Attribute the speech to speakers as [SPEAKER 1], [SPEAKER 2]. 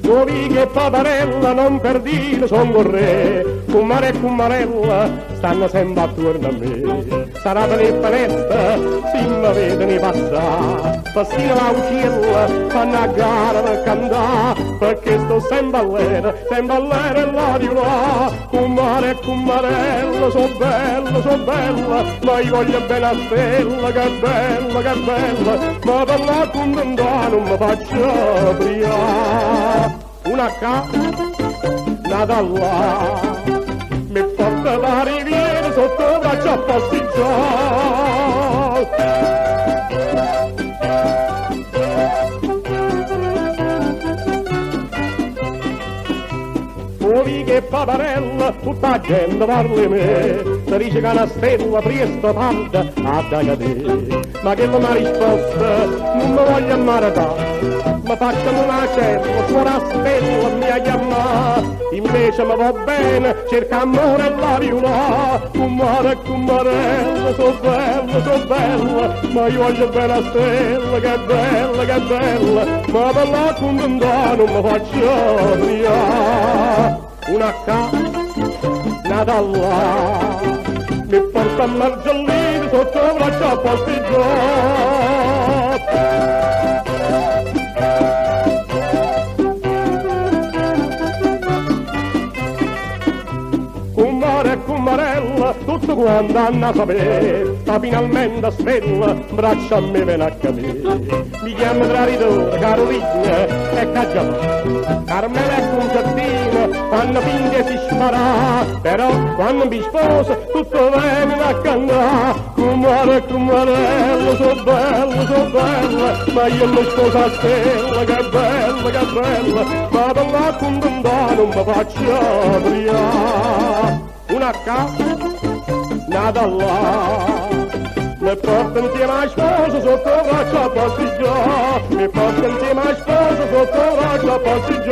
[SPEAKER 1] Nuovi che paparella non per dire son corre, cumare e cumarella stanno sempre attorno a me. Sarà per le panetta, si mi vedono passare, passino la uccella, fanno a gara per cantare, perché sto sempre all'era e la di là. Cumare e cumarella, so bella, ma io voglio bene a stella, che bella, ma per la contenta non mi faccio brillare. Una ca, nata là, mi porta la riviera sotto braccio a pastiggiare. Fuori che paparella, tutta la gente parla di me, si dice che una stella presto tarda a cadere. Ma che non ha risposta, non mi voglio maritare. Mi facciano una cella, suora stella mi ha chiamato, invece mi va bene, cerca amore e la viola. Cumare e cumarella, so bella, ma io voglio bene a stella, che bella, ma per la contenta non mi faccio brillare. Una ca, nata là, mi porta a margellino sotto braccio a pastiggiare. Cumare e cumarella, tutto quanto hanno a sapere, sta finalmente stella, braccia a me viene a capire. Mi chiamo traditore, Carolina e Caggiamà, Carmela e Concertina, fanno finché si spara, però quando mi sposa tutto viene a cantare. Cumare e cumarella, so bella, ma io non sposo a stella, che bella, ma per la contenta non mi faccio brillare. Una ca, nata là, mi porta insieme a sposa sotto braccio a pastiggiare, mi porta insieme a sposa sotto braccio a pastiggiare.